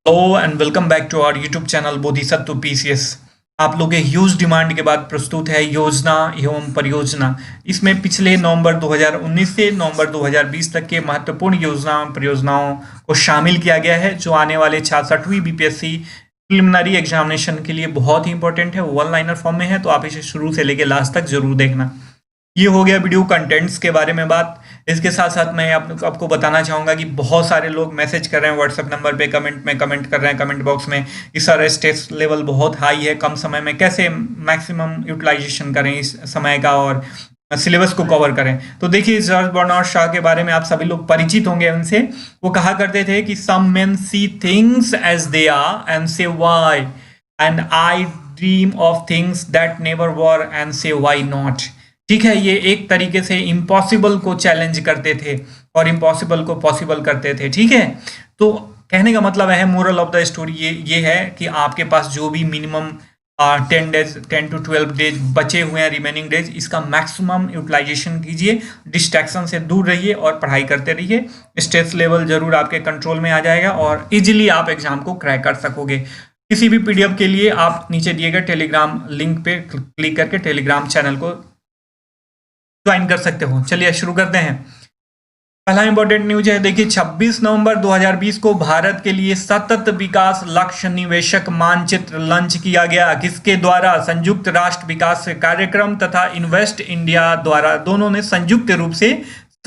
Hello and welcome back to our YouTube channel Bodhisattva PCS. आप लोगों के ह्यूज डिमांड के बाद प्रस्तुत है योजना एवं परियोजना। इसमें पिछले नवंबर 2019 से नवंबर 2020 तक के महत्वपूर्ण योजना परियोजनाओं को शामिल किया गया है, जो आने वाले 66वीं बीपीएससी प्रिलिमिनरी एग्जामिनेशन के लिए बहुत ही इंपॉर्टेंट है। वन लाइनर फॉर्म में है, तो आप इसे शुरू से लेकर लास्ट तक जरूर देखना। ये हो गया वीडियो कंटेंट्स के बारे में बात। इसके साथ साथ मैं आपको बताना चाहूँगा कि बहुत सारे लोग मैसेज कर रहे हैं व्हाट्सएप नंबर पे, कमेंट में कमेंट कर रहे हैं कमेंट बॉक्स में कि सर स्ट्रेस लेवल बहुत हाई है, कम समय में कैसे मैक्सिमम यूटिलाइजेशन करें इस समय का और सिलेबस को कवर करें। तो देखिए, जॉर्ज बर्नार्ड शॉ के बारे में आप सभी लोग परिचित होंगे उनसे। वो कहा करते थे कि some men see things as they are and say why, and I dream of things that never were and say why not. ठीक है, ये एक तरीके से इम्पॉसिबल को चैलेंज करते थे और इम्पॉसिबल को पॉसिबल करते थे। ठीक है, तो कहने का मतलब है, मोरल ऑफ द स्टोरी ये है कि आपके पास जो भी मिनिमम 10 to 12 डेज बचे हुए हैं, रिमेनिंग डेज, इसका मैक्सिमम यूटिलाइजेशन कीजिए, डिस्ट्रैक्शन से दूर रहिए और पढ़ाई करते रहिए। स्ट्रेस लेवल जरूर आपके कंट्रोल में आ जाएगा और इजीली आप एग्जाम को क्रैक कर सकोगे। किसी भी पीडीएफ के लिए आप नीचे दिए गए टेलीग्राम लिंक पे क्लिक करके टेलीग्राम चैनल को ज्वाइन कर सकते हो। चलिए शुरू करते हैं। पहला इंपॉर्टेंट न्यूज है, देखिए 26 नवंबर 2020 को भारत के लिए सतत विकास लक्ष्य निवेशक मानचित्र लॉन्च किया गया। किसके द्वारा? संयुक्त राष्ट्र विकास कार्यक्रम तथा इन्वेस्ट इंडिया द्वारा, दोनों ने संयुक्त रूप से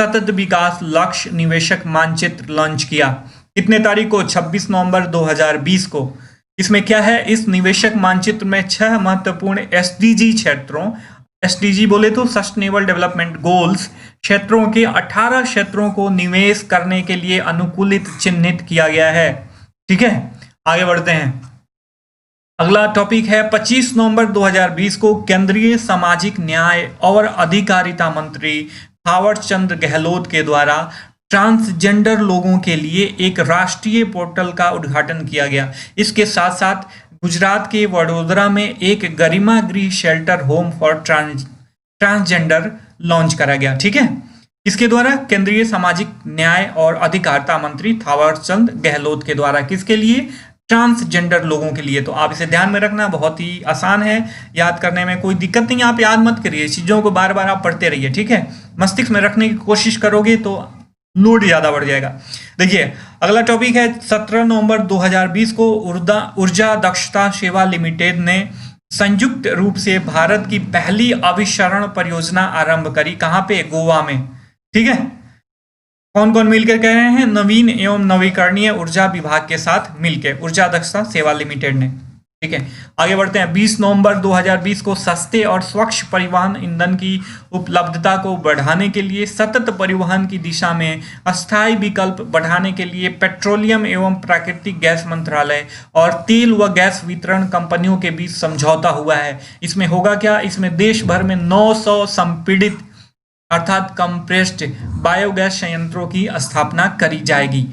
सतत विकास लक्ष्य निवेशक मानचित्र लॉन्च किया। कितने तारीख को? 26 नवंबर 2020 को। इसमें क्या है? इस निवेशक मानचित्र में 6 महत्वपूर्ण एसडीजी क्षेत्रों, एसडीजी बोले तो सस्टेनेबल डेवलपमेंट गोल्स, क्षेत्रों के 18 क्षेत्रों को निवेश करने के लिए अनुकूलित चिन्हित किया गया है। ठीक है, आगे बढ़ते हैं। अगला टॉपिक है, 25 नवंबर 2020 को केंद्रीय सामाजिक न्याय और अधिकारिता मंत्री थावर चंद गहलोत के द्वारा ट्रांसजेंडर लोगों के लिए एक राष्ट्रीय पोर्टल का उद्घाटन किया गया। इसके साथ साथ गुजरात के वडोदरा में एक गरिमा गृह shelter home for transgender launch करा गया। ठीक है, इसके द्वारा केंद्रीय सामाजिक न्याय और अधिकारिता मंत्री थावरचंद गहलोत के द्वारा, किसके लिए? ट्रांसजेंडर लोगों के लिए। तो आप इसे ध्यान में रखना, बहुत ही आसान है, याद करने में कोई दिक्कत नहीं। आप याद मत करिए, चीजों को बार बार आप पढ़ते रहिए। ठीक है, मस्तिष्क में रखने की कोशिश करोगे तो लोड ज्यादा बढ़ जाएगा। देखिए, अगला टॉपिक है, 17 नवंबर 2020 को ऊर्जा दक्षता सेवा लिमिटेड ने संयुक्त रूप से भारत की पहली अभिसरण परियोजना आरंभ करी। कहां पे? गोवा में। ठीक है, कौन कौन मिलकर कह रहे हैं? नवीन एवं नवीकरणीय ऊर्जा विभाग के साथ मिलकर, ऊर्जा दक्षता सेवा लिमिटेड ने। ठीक है, आगे बढ़ते हैं। 20 नवंबर 2020 को सस्ते और स्वच्छ परिवहन ईंधन की उपलब्धता को बढ़ाने के लिए सतत परिवहन की दिशा में अस्थायी विकल्प बढ़ाने के लिए पेट्रोलियम एवं प्राकृतिक गैस मंत्रालय और तेल व गैस वितरण कंपनियों के बीच समझौता हुआ है। इसमें होगा क्या? इसमें देश भर में 900 संपीड़ित अर्थात कंप्रेस्ड बायोगैस संयंत्रों की स्थापना करी जाएगी।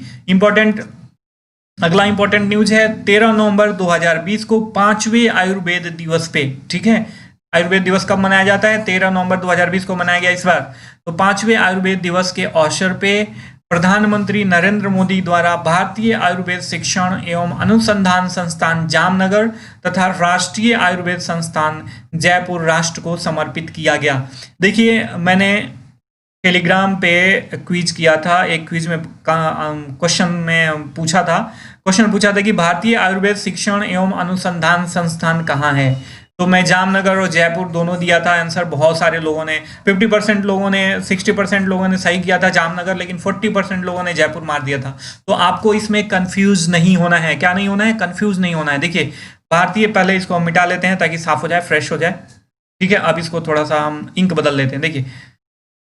अगला इंपॉर्टेंट न्यूज है, 13 नवंबर 2020 को 5वें आयुर्वेद दिवस पे। ठीक है, आयुर्वेद दिवस कब मनाया जाता है? 13 नवंबर 2020 को मनाया गया इस बार। तो 5वें आयुर्वेद दिवस के अवसर पे प्रधानमंत्री नरेंद्र मोदी द्वारा भारतीय आयुर्वेद शिक्षण एवं अनुसंधान संस्थान जामनगर तथा राष्ट्रीय आयुर्वेद संस्थान जयपुर राष्ट्र को समर्पित किया गया। देखिए, मैंने टेलीग्राम पे क्विज किया था, एक क्विज में क्वेश्चन पूछा था कि भारतीय आयुर्वेद शिक्षण एवं अनुसंधान संस्थान कहाँ है। तो मैं जामनगर और जयपुर दोनों दिया था आंसर। बहुत सारे लोगों ने, 50% लोगों ने, 60% लोगों ने सही किया था जामनगर, लेकिन 40% लोगों ने जयपुर मार दिया था। तो आपको इसमें कंफ्यूज नहीं होना है। क्या नहीं होना है? कंफ्यूज नहीं होना है। देखिए, भारतीय, पहले इसको हम मिटा लेते हैं ताकि साफ हो जाए, फ्रेश हो जाए। ठीक है, अब इसको थोड़ा सा हम इंक बदल लेते हैं। देखिए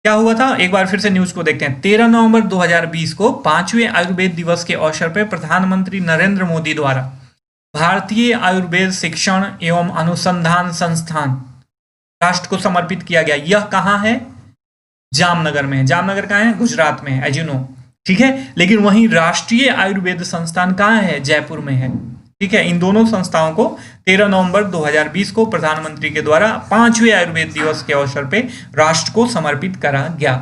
क्या हुआ था, एक बार फिर से न्यूज को देखते हैं। 13 नवंबर 2020 को 5वें आयुर्वेद दिवस के अवसर पर प्रधानमंत्री नरेंद्र मोदी द्वारा भारतीय आयुर्वेद शिक्षण एवं अनुसंधान संस्थान राष्ट्र को समर्पित किया गया। यह कहाँ है? जामनगर में। जामनगर कहाँ है? गुजरात में है, एज यू नो। ठीक है, लेकिन वहीं राष्ट्रीय आयुर्वेद संस्थान कहाँ है? जयपुर में है। ठीक है, इन दोनों संस्थाओं को 13 नवंबर 2020 को प्रधानमंत्री के द्वारा 5वें आयुर्वेद दिवस के अवसर पे राष्ट्र को समर्पित करा गया।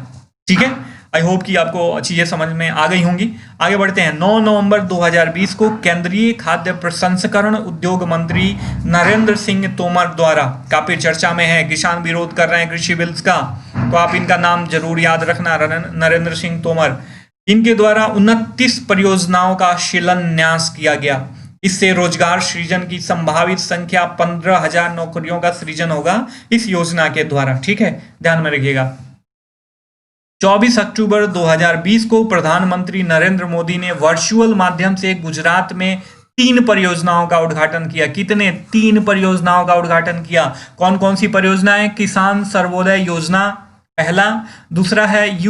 ठीक है, आई होप कि आपको चीजें समझ में आ गई होंगी। आगे बढ़ते हैं। 9 नवंबर 2020 को केंद्रीय खाद्य प्रसंस्करण उद्योग मंत्री नरेंद्र सिंह तोमर द्वारा, काफी चर्चा में है, किसान विरोध कर रहे हैं कृषि बिल्स का, तो आप इनका नाम जरूर याद रखना, नरेंद्र सिंह तोमर। इनके द्वारा 29 परियोजनाओं का शिलान्यास किया गया। इससे रोजगार सृजन की संभावित संख्या 15,000 नौकरियों का सृजन होगा इस योजना के द्वारा। ठीक है, ध्यान में रखिएगा। 24 अक्टूबर 2020 को प्रधानमंत्री नरेंद्र मोदी ने वर्चुअल माध्यम से गुजरात में 3 परियोजनाओं का उद्घाटन किया। कितने? 3 परियोजनाओं का उद्घाटन किया। कौन कौन सी परियोजनाएं? किसान सर्वोदय योजना पहला, दूसरा है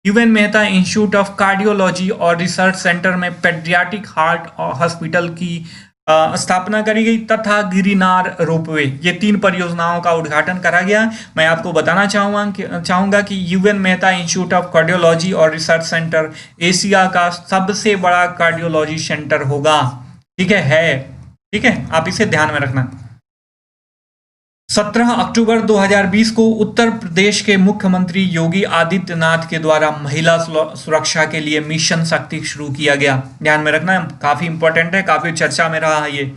UN Mehta institute of cardiology और रिसर्च सेंटर में पेडियाट्रिक हार्ट हॉस्पिटल की स्थापना करी गई, तथा गिरिनार रोपवे। ये 3 परियोजनाओं का उद्घाटन करा गया। मैं आपको बताना चाहूंगा कि UN Mehta institute of cardiology और रिसर्च सेंटर एशिया का सबसे बड़ा कार्डियोलॉजी सेंटर होगा। ठीक है, ठीक है, आप इसे ध्यान में रखना। 17 अक्टूबर 2020 को उत्तर प्रदेश के मुख्यमंत्री योगी आदित्यनाथ के द्वारा महिला सुरक्षा के लिए मिशन शक्ति शुरू किया गया। ध्यान में रखना, काफी इंपॉर्टेंट है, काफी चर्चा में रहा है ये।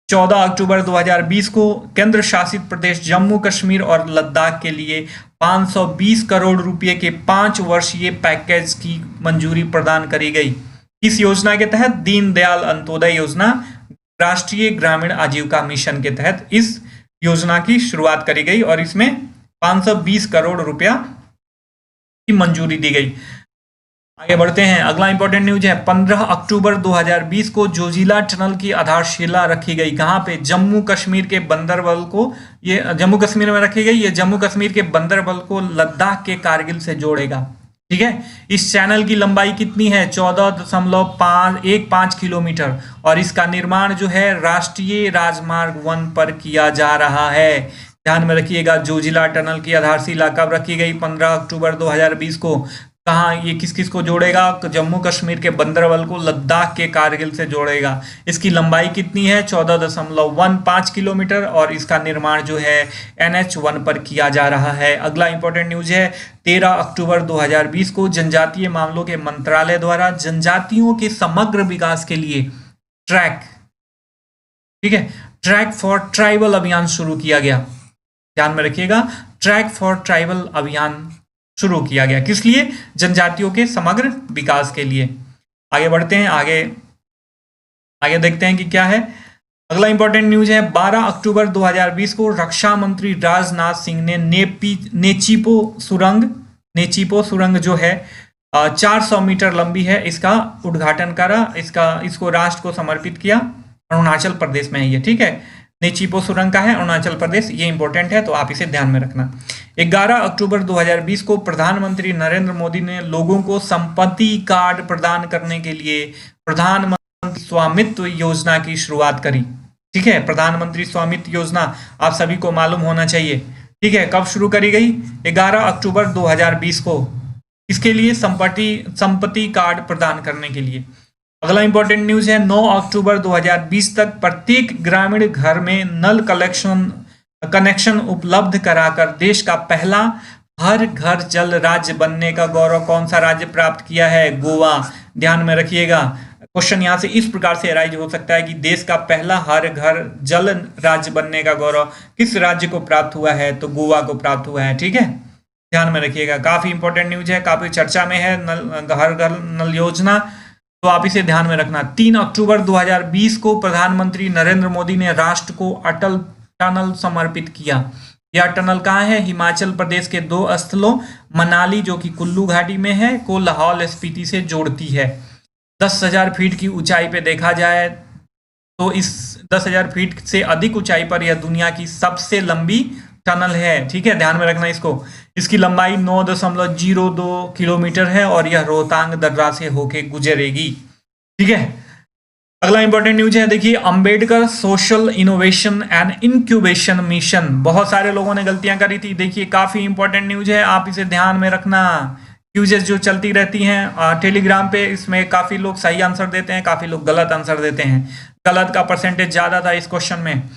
14 अक्टूबर 2020 को केंद्र शासित प्रदेश जम्मू कश्मीर और लद्दाख के लिए 520 करोड़ रुपए के 5 वर्षीय पैकेज की मंजूरी प्रदान करी गई। इस योजना के तहत दीनदयाल अंत्योदय योजना, राष्ट्रीय ग्रामीण आजीविका मिशन के तहत इस योजना की शुरुआत करी गई और इसमें 520 करोड़ रुपया की मंजूरी दी गई। आगे बढ़ते हैं। अगला इंपॉर्टेंट न्यूज है 15 अक्टूबर 2020 को जोजिला टनल की आधारशिला रखी गई। कहां पे? जम्मू कश्मीर के बंदरबल को, ये जम्मू कश्मीर में रखी गई। ये जम्मू कश्मीर के बंदरबल को लद्दाख के कारगिल से जोड़ेगा। ठीक है, इस चैनल की लंबाई कितनी है? 14.15 किलोमीटर और इसका निर्माण जो है राष्ट्रीय राजमार्ग 1 पर किया जा रहा है। ध्यान में रखिएगा, जोजिला टनल की आधारशिला कब रखी गई? 15 अक्टूबर 2020 को। कहाँ? ये किस किस को जोड़ेगा? जम्मू कश्मीर के बंदरबल को लद्दाख के कारगिल से जोड़ेगा। इसकी लंबाई कितनी है? 14.15 किलोमीटर और इसका निर्माण जो है NH1 पर किया जा रहा है। अगला इंपॉर्टेंट न्यूज है 13 अक्टूबर 2020 को जनजातीय मामलों के मंत्रालय द्वारा जनजातियों के समग्र विकास के लिए ट्रैक फॉर ट्राइबल अभियान शुरू किया गया। ध्यान में रखिएगा, ट्रैक फॉर ट्राइबल अभियान शुरू किया गया। किस लिए? जनजातियों के समग्र विकास के लिए। आगे बढ़ते हैं, आगे देखते हैं कि क्या है। अगला इंपॉर्टेंट न्यूज है 12 अक्टूबर 2020 को रक्षा मंत्री राजनाथ सिंह ने नेचीपो सुरंग जो है 400 मीटर लंबी है, इसका उद्घाटन करा। इसको राष्ट्र को समर्पित किया। अरुणाचल प्रदेश में है ये। ठीक है, नेचीपो सुरंग का है, अरुणाचल प्रदेश। ये इंपॉर्टेंट है तो आप इसे ध्यान में रखना। 11 अक्टूबर 2020 को प्रधानमंत्री नरेंद्र मोदी ने लोगों को संपत्ति कार्ड प्रदान करने के लिए प्रधानमंत्री स्वामित्व योजना की शुरुआत करी। ठीक है, प्रधानमंत्री स्वामित्व योजना आप सभी को मालूम होना चाहिए। ठीक है, कब शुरू करी गई? 11 अक्टूबर 2020 को। इसके लिए संपत्ति कार्ड प्रदान करने के लिए। अगला इंपॉर्टेंट न्यूज है 9 अक्टूबर 2020 तक प्रत्येक ग्रामीण घर में नल कनेक्शन उपलब्ध कराकर देश का पहला हर घर जल राज्य बनने का गौरव कौन सा राज्य प्राप्त किया है? गोवा। ध्यान में रखिएगा, क्वेश्चन यहां से इस प्रकार से अराइज हो सकता है कि देश का पहला हर घर जल राज्य बनने का गौरव किस राज्य को प्राप्त हुआ है? तो गोवा को प्राप्त हुआ है। ठीक है, ध्यान में रखिएगा, काफी इंपॉर्टेंट न्यूज है, काफी चर्चा में है हर घर नल योजना, तो आप इसे ध्यान में रखना। 3 अक्टूबर 2020 को प्रधानमंत्री नरेंद्र मोदी ने राष्ट्र को अटल टनल समर्पित किया। यह टनल कहाँ है? हिमाचल प्रदेश के 2 स्थलों मनाली जो कि कुल्लू घाटी में है को लाहौल स्पीति से जोड़ती है। 10,000 फीट की ऊंचाई पे देखा जाए तो इस 10,000 फीट से अधिक ऊंचाई पर यह दुनिया की सबसे लंबी टनल है। ठीक है, ध्यान में रखना इसको। इसकी लंबाई 9.02 किलोमीटर है और यह रोहतांग दर्रा से होके गुजरेगी। ठीक है, अगला इंपॉर्टेंट न्यूज है, देखिए Ambedkar social innovation and incubation mission. बहुत सारे लोगों ने गलतियां करी थी। देखिए काफी इंपॉर्टेंट न्यूज है, आप इसे ध्यान में रखना। क्यूजेस जो चलती रहती हैं टेलीग्राम पे, इसमें काफी लोग सही आंसर देते हैं, काफी लोग गलत आंसर देते हैं। गलत का परसेंटेज ज्यादा था इस क्वेश्चन में।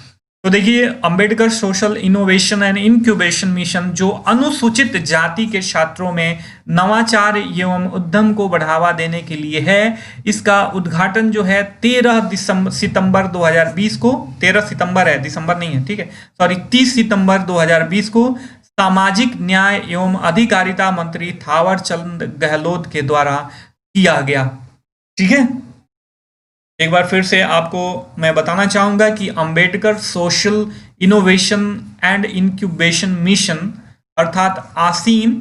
तो देखिए, Ambedkar social innovation and incubation mission जो अनुसूचित जाति के छात्रों में नवाचार एवं उद्यम को बढ़ावा देने के लिए है, इसका उद्घाटन जो है 13 सितंबर 2020 को, 13 सितंबर है, दिसंबर नहीं है, ठीक है, सॉरी, 30 सितंबर 2020 को सामाजिक न्याय एवं अधिकारिता मंत्री थावर चंद गहलोत के द्वारा किया गया। ठीक है, एक बार फिर से आपको मैं बताना चाहूंगा कि Ambedkar social innovation and incubation mission अर्थात आसीन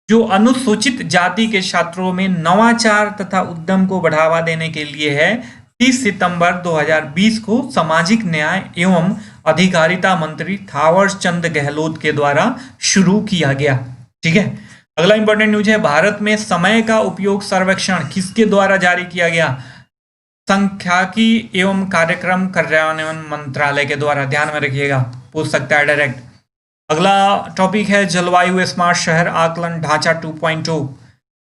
जो अनुसूचित जाति के छात्रों में नवाचार तथा उद्यम को बढ़ावा देने के लिए है, 30 सितंबर 2020 को सामाजिक न्याय एवं अधिकारिता मंत्री थावर चंद गहलोत के द्वारा शुरू किया गया। ठीक है, अगला इंपॉर्टेंट न्यूज है, भारत में समय का उपयोग सर्वेक्षण किसके द्वारा जारी किया गया? सांख्यिकी एवं कार्यक्रम कार्यान्वयन मंत्रालय के द्वारा। ध्यान में रखिएगा, पूछ सकता है डायरेक्ट। अगला टॉपिक है जलवायु स्मार्ट शहर आकलन ढांचा 2.0।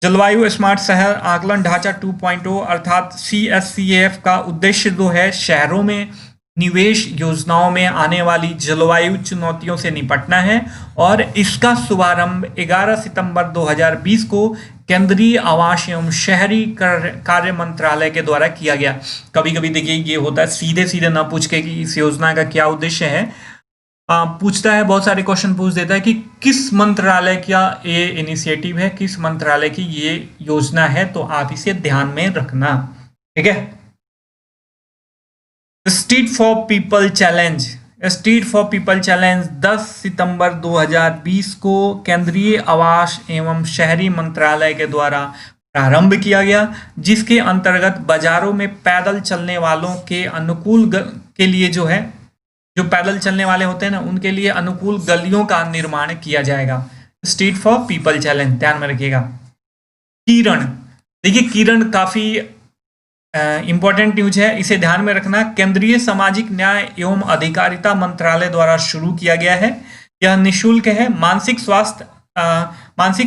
जलवायु स्मार्ट शहर आकलन ढांचा 2.0 अर्थात CSCF का उद्देश्य जो है शहरों में निवेश योजनाओं में आने वाली जलवायु चुनौतियों से निपटना है और इसका शुभारंभ 11 सितंबर 2020 को केंद्रीय आवास एवं शहरी कार्य मंत्रालय के द्वारा किया गया। कभी कभी देखिए ये होता है सीधे सीधे ना पूछ के कि इस योजना का क्या उद्देश्य है, पूछता है, बहुत सारे क्वेश्चन पूछ देता है कि किस मंत्रालय का ये इनिशिएटिव है, किस मंत्रालय की ये योजना है, तो आप इसे ध्यान में रखना। ठीक है, street for people challenge. Street for people challenge 10 सितंबर 2020 को केंद्रीय आवास एवं शहरी मंत्रालय के द्वारा प्रारंभ किया गया, जिसके अंतर्गत बाजारों में पैदल चलने वालों के अनुकूल के लिए जो है, जो पैदल चलने वाले होते हैं ना, उनके लिए अनुकूल गलियों का निर्माण किया जाएगा। स्ट्रीट फॉर पीपल चैलेंज, ध्यान में रखिएगा। किरण, देखिए किरण काफी इंपॉर्टेंट न्यूज है, इसे ध्यान में रखना। केंद्रीय सामाजिक न्याय एवं अधिकारिता मंत्रालय द्वारा शुरू किया गया है। यह निःशुल्क है। मानसिक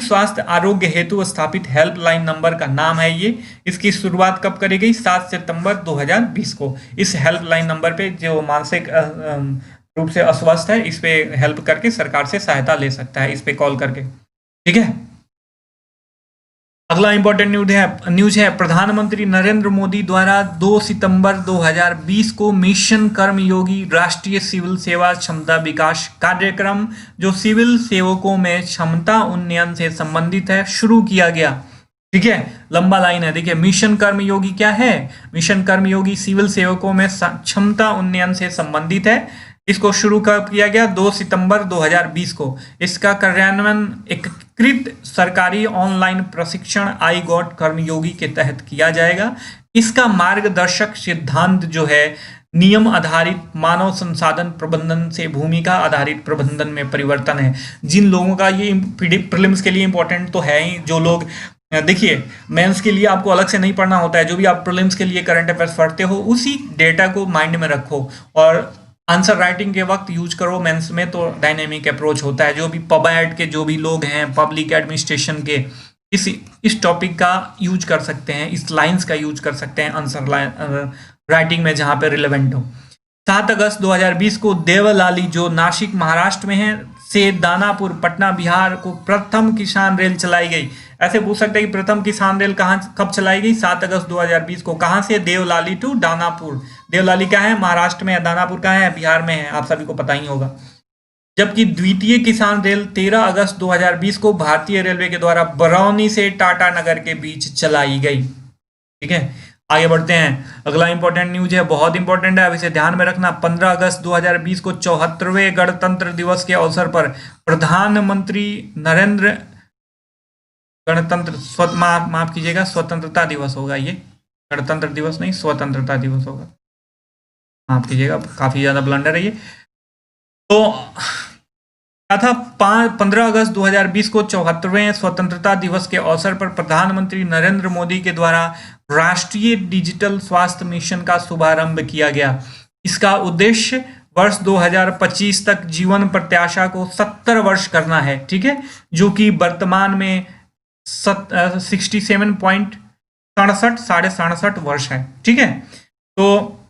स्वास्थ्य आरोग्य हेतु स्थापित हेल्पलाइन नंबर का नाम है ये। इसकी शुरुआत कब करी गई? 7 सितंबर 2020 को। इस हेल्पलाइन नंबर पे जो मानसिक रूप से अस्वस्थ है, इस पे हेल्प करके सरकार से सहायता ले सकता है, इस पे कॉल करके। ठीक है, अगला इंपॉर्टेंट न्यूज है प्रधानमंत्री नरेंद्र मोदी द्वारा 2 सितंबर 2020 को मिशन कर्मयोगी राष्ट्रीय सिविल सेवा क्षमता विकास कार्यक्रम, जो सिविल सेवकों में क्षमता उन्नयन से संबंधित है, शुरू किया गया। ठीक है, लंबा लाइन है, देखिए मिशन कर्मयोगी क्या है? मिशन कर्मयोगी सिविल सेवकों में क्षमता उन्नयन से संबंधित है। इसको शुरू कब किया गया? 2 सितंबर 2020 को। इसका कार्यान्वयन एकीकृत सरकारी ऑनलाइन प्रशिक्षण आई गॉट कर्मयोगी के तहत किया जाएगा। इसका मार्गदर्शक सिद्धांत जो है नियम आधारित मानव संसाधन प्रबंधन से भूमिका आधारित प्रबंधन में परिवर्तन है। जिन लोगों का ये प्रीलिम्स के लिए इंपॉर्टेंट तो है ही, जो लोग देखिए मेंस के लिए आपको अलग से नहीं पढ़ना होता है, जो भी आप प्रीलिम्स के लिए करंट अफेयर्स पढ़ते हो उसी डेटा को माइंड में रखो और आंसर राइटिंग के वक्त यूज करो। मेंस में तो डायनेमिक अप्रोच होता है। जो भी पबैट के जो भी लोग हैं, पब्लिक एडमिनिस्ट्रेशन के, इस टॉपिक का यूज कर सकते हैं, इस लाइंस का यूज कर सकते हैं आंसर राइटिंग में जहां पे रिलेवेंट हो। 7 अगस्त 2020 को देवलाली जो नासिक महाराष्ट्र में है से दानापुर पटना बिहार को प्रथम किसान रेल चलाई गई। ऐसे पूछ सकते हैं कि प्रथम किसान रेल कब चलाई गई? 7 अगस्त 2020 को। कहां से? देवलाली टू दानापुर। देवलाली क्या है? महाराष्ट्र में है। दानापुर कहाँ है? बिहार में है, आप सभी को पता ही होगा। जबकि द्वितीय किसान रेल 13 अगस्त 2020 को भारतीय रेलवे के द्वारा बरौनी से टाटा नगर के बीच चलाई गई। ठीक है, आगे बढ़ते हैं। अगला इंपॉर्टेंट न्यूज है, बहुत इंपॉर्टेंट है, अब इसे ध्यान में रखना। 15 अगस्त 2020 को 74वें गणतंत्र दिवस के अवसर पर प्रधानमंत्री नरेंद्र माफ कीजिएगा, स्वतंत्रता दिवस होगा ये, गणतंत्र दिवस नहीं, स्वतंत्रता दिवस होगा, माफ कीजिएगा, काफी ज्यादा ब्लंडर है ये। तो क्या था? 15 अगस्त 2020 को 74वें स्वतंत्रता दिवस के अवसर पर प्रधानमंत्री नरेंद्र मोदी के द्वारा राष्ट्रीय डिजिटल स्वास्थ्य मिशन का शुभारंभ किया गया। इसका उद्देश्य वर्ष 2025 तक जीवन प्रत्याशा को 70 वर्ष करना है। ठीक है, जो कि वर्तमान में 67.67 वर्ष है। ठीक है, तो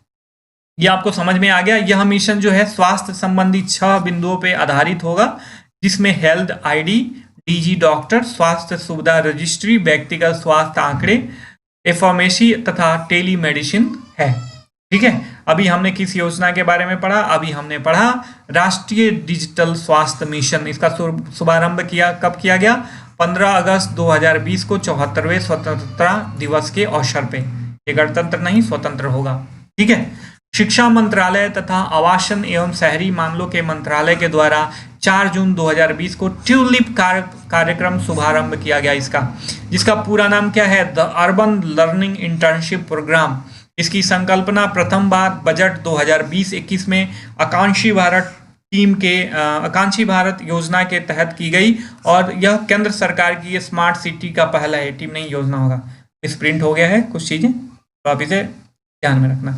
ये आपको समझ में आ गया। यह मिशन जो है स्वास्थ्य संबंधी 6 बिंदुओं पे आधारित होगा, जिसमें हेल्थ आईडी, डीजी डॉक्टर, स्वास्थ्य सुविधा रजिस्ट्री, व्यक्तिगत स्वास्थ्य आंकड़े, एफॉर्मेसी तथा टेली मेडिसिन है। ठीक है, अभी हमने किस योजना के बारे में पढ़ा? अभी हमने पढ़ा राष्ट्रीय डिजिटल स्वास्थ्य मिशन। इसका शुभारंभ कब किया गया? 15 अगस्त 2020 को 74वें स्वतंत्रता दिवस के अवसर पे। ये गणतंत्र नहीं, स्वतंत्र होगा। ठीक है, शिक्षा मंत्रालय तथा आवासन एवं शहरी मामलों के मंत्रालय के द्वारा 4 जून 2020 को ट्यूलिप कार्यक्रम शुभारंभ किया गया इसका, जिसका पूरा नाम क्या है? The urban learning internship programme. इसकी संकल्पना प्रथम बार बजट 2020-21 में आकांक्षी भारत योजना के तहत की गई और यह केंद्र सरकार की स्मार्ट सिटी का पहला है। टीम नहीं, योजना होगा। प्रिंट हो गया है कुछ चीजें, तो आप इसे ध्यान में रखना।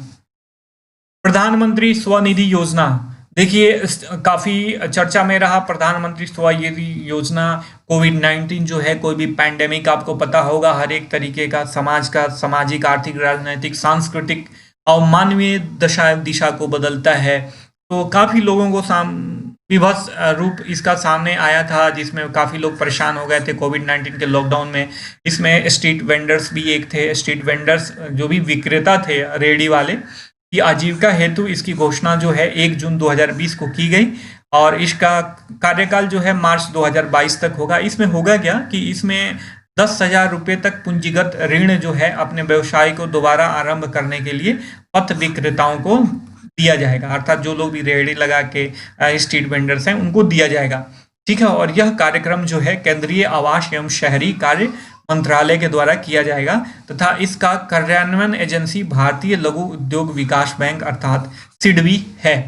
प्रधानमंत्री स्वनिधि योजना, देखिए काफी चर्चा में रहा प्रधानमंत्री स्वनिधि योजना। कोविड-19 जो है, कोई भी पैंडेमिक आपको पता होगा, हर एक तरीके का सामाजिक, आर्थिक, राजनीतिक, सांस्कृतिक और मानवीय दिशा को बदलता है। तो काफी लोगों को विभत्स रूप इसका सामने आया था, जिसमें काफी लोग परेशान हो गए थे कोविड-19 के लॉकडाउन में। इसमें स्ट्रीट वेंडर्स भी एक थे। स्ट्रीट वेंडर्स जो भी विक्रेता थे, रेहड़ी वाले, की आजीविका हेतु इसकी घोषणा जो है 1 जून 2020 को की गई और इसका कार्यकाल जो है मार्च 2022 तक होगा। इसमें होगा क्या कि इसमें 10,000 रुपये तक पूंजीगत ऋण जो है अपने व्यवसाय को दोबारा आरंभ करने के लिए पथ विक्रेताओं को दिया जाएगा, अर्थात जो लोग भी रेहड़ी लगा के स्ट्रीट वेंडर्स हैं उनको दिया जाएगा। ठीक है, और यह कार्यक्रम जो है केंद्रीय आवास एवं शहरी कार्य मंत्रालय के द्वारा किया जाएगा तथा इसका कार्यान्वयन एजेंसी भारतीय लघु उद्योग विकास बैंक अर्थात सिडबी है।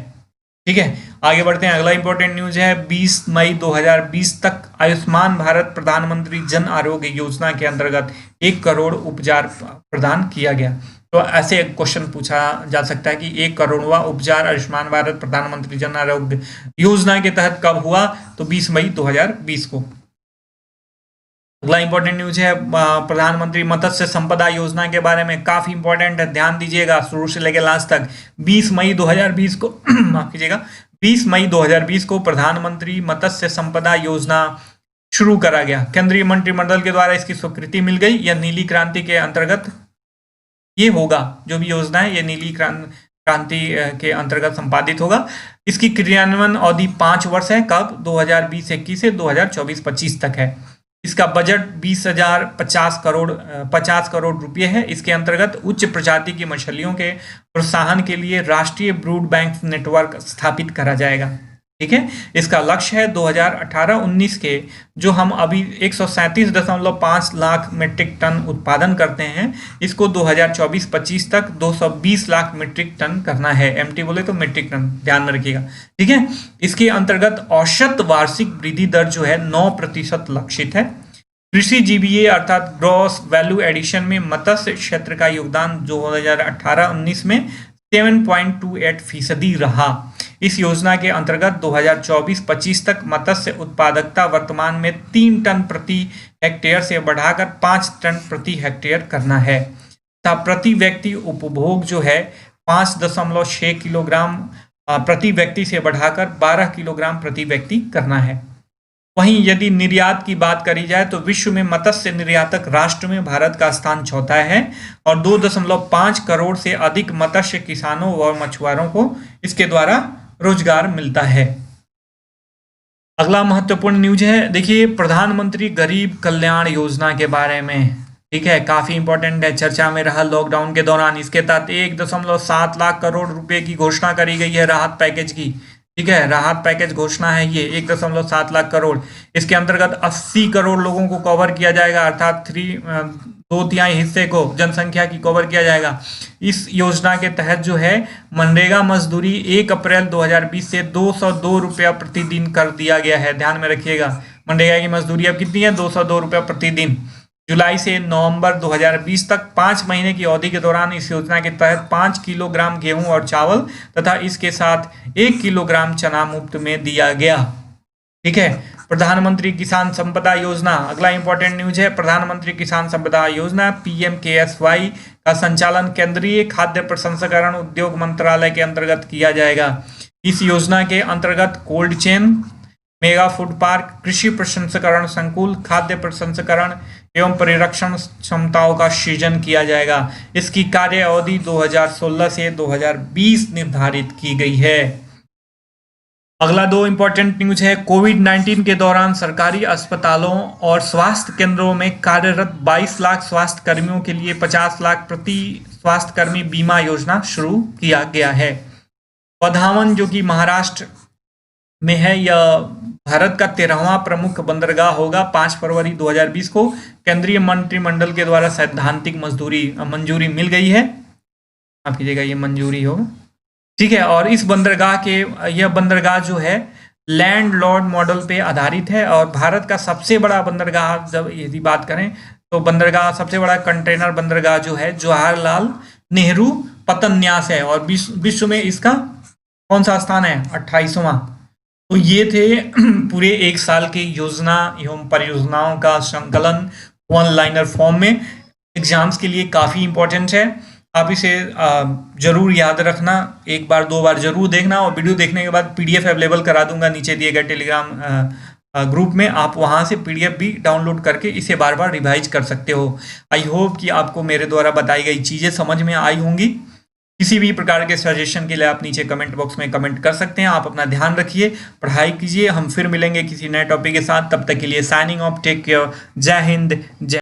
ठीक है, आगे बढ़ते हैं। अगला इंपॉर्टेंट न्यूज है 20 मई 2020 तक आयुष्मान भारत प्रधानमंत्री जन आरोग्य योजना के अंतर्गत 1 करोड़ उपचार प्रदान किया गया। तो ऐसे क्वेश्चन पूछा जा सकता है कि 1 करोड़वां उपचार आयुष्मान भारत प्रधानमंत्री जन आरोग्य योजना के तहत कब हुआ? तो 20 मई 2020 को। अगला इंपॉर्टेंट न्यूज है प्रधानमंत्री मत्स्य संपदा योजना के बारे में, काफी इंपॉर्टेंट है, ध्यान दीजिएगा शुरू से लेकर लास्ट तक। 20 मई 2020 को माफ कीजिएगा, 20 मई 2020 को प्रधानमंत्री मत्स्य संपदा योजना शुरू करा गया। केंद्रीय मंत्रिमंडल के द्वारा इसकी स्वीकृति मिल गई। यह नीली क्रांति के अंतर्गत ये होगा, जो भी योजना है ये नीली क्रांति के अंतर्गत संपादित होगा। इसकी क्रियान्वयन अवधि 5 वर्ष है। कब? 2020-21 से 2024-25 तक है। इसका बजट 50 करोड़ रुपए है। इसके अंतर्गत उच्च प्रजाति की मछलियों के प्रोत्साहन के लिए राष्ट्रीय ब्रूड बैंक नेटवर्क स्थापित करा जाएगा। ठीक है, इसका लक्ष्य है 2018-19 के जो हम अभी 137.5 लाख मीट्रिक टन उत्पादन करते हैं, इसको 2024-25 तक 220 लाख मीट्रिक टन करना है। एमटी बोले तो मीट्रिक टन, ध्यान में रखिएगा। ठीक है, इसके अंतर्गत औसत वार्षिक वृद्धि दर जो है 9% लक्षित है। कृषि जीवीए अर्थात ग्रॉस वैल्यू एडिशन में मत्स्य क्षेत्र का योगदान 2018-19 में 7.28% रहा। इस योजना के अंतर्गत 2024-25 तक मत्स्य उत्पादकता वर्तमान में 3 टन प्रति हेक्टेयर से बढ़ाकर 5 टन प्रति हेक्टेयर करना है तथा प्रति व्यक्ति उपभोग जो है 5.6 किलोग्राम प्रति व्यक्ति से बढ़ाकर 12 किलोग्राम प्रति व्यक्ति करना है। वहीं यदि निर्यात की बात करी जाए तो विश्व में मत्स्य निर्यातक राष्ट्र में भारत का स्थान चौथा है और 2.5 करोड़ से अधिक मत्स्य किसानों व मछुआरों को इसके द्वारा रोजगार मिलता है। अगला महत्वपूर्ण न्यूज है, देखिए प्रधानमंत्री गरीब कल्याण योजना के बारे में। ठीक है, काफी इंपॉर्टेंट है, चर्चा में रहा लॉकडाउन के दौरान। इसके तहत 1.7 लाख करोड़ रुपए की घोषणा करी गई है राहत पैकेज की। ठीक है, राहत पैकेज घोषणा है ये 1.7 लाख करोड़। इसके अंतर्गत 80 करोड़ लोगों को कवर किया जाएगा, अर्थात 2/3 हिस्से को जनसंख्या की कवर किया जाएगा। इस योजना के तहत जो है मनरेगा मजदूरी 1 अप्रैल 2020 से 202 रुपया प्रतिदिन कर दिया गया है। ध्यान में रखिएगा, मनरेगा की मजदूरी अब कितनी है? 202 रुपया प्रतिदिन। जुलाई से नवंबर 2020 तक 5 महीने की अवधि के दौरान इस योजना के तहत 5 किलोग्राम गेहूं और चावल तथा इसके साथ 1 किलोग्राम चना मुफ्त में दिया गया। ठीक है, प्रधानमंत्री किसान संपदा योजना, अगला इंपॉर्टेंट न्यूज है। प्रधानमंत्री किसान संपदा योजना PMKSY का संचालन केंद्रीय खाद्य प्रसंस्करण उद्योग मंत्रालय के अंतर्गत किया जाएगा। इस योजना के अंतर्गत cold chain, mega food park, कृषि प्रसंस्करण संकुल, खाद्य प्रसंस्करण एवं परिरक्षण क्षमताओं का सृजन किया जाएगा। इसकी कार्य अवधि 2016 से 2020 निर्धारित की गई है। अगला दो इंपॉर्टेंट न्यूज है। कोविड-19 के दौरान सरकारी अस्पतालों और स्वास्थ्य केंद्रों में कार्यरत 22 लाख स्वास्थ्य कर्मियों के लिए 50 लाख प्रति स्वास्थ्य कर्मी बीमा योजना शुरू किया गया है। पधावन जो कि महाराष्ट्र में है, यह भारत का 13वां प्रमुख बंदरगाह होगा। 5 फरवरी 2020 को केंद्रीय मंत्रिमंडल के द्वारा सैद्धांतिक मंजूरी मिल गई है। माफ कीजिएगा, ये मंजूरी होगा, ठीक है। और इस यह बंदरगाह जो है लैंड लॉर्ड मॉडल पे आधारित है और भारत का सबसे बड़ा बंदरगाह, जब यदि बात करें तो बंदरगाह सबसे बड़ा कंटेनर बंदरगाह जो है जवाहरलाल नेहरू पतन्यास है और विश्व में इसका कौन सा स्थान है? 28वां। तो ये थे पूरे एक साल की योजना एवं परियोजनाओं का संकलन वन लाइनर फॉर्म में। एग्जाम्स के लिए काफ़ी इंपॉर्टेंट है, आप इसे जरूर याद रखना, एक बार दो बार जरूर देखना और वीडियो देखने के बाद PDF अवेलेबल करा दूंगा नीचे दिए गए टेलीग्राम ग्रुप में। आप वहां से PDF भी डाउनलोड करके इसे बार बार रिवाइज कर सकते हो। आई होप कि आपको मेरे द्वारा बताई गई चीज़ें समझ में आई होंगी। किसी भी प्रकार के सजेशन के लिए आप नीचे कमेंट बॉक्स में कमेंट कर सकते हैं। आप अपना ध्यान रखिए, पढ़ाई कीजिए। हम फिर मिलेंगे किसी नए टॉपिक के साथ, तब तक के लिए साइनिंग ऑफ, टेक केयर, जय हिंद, जय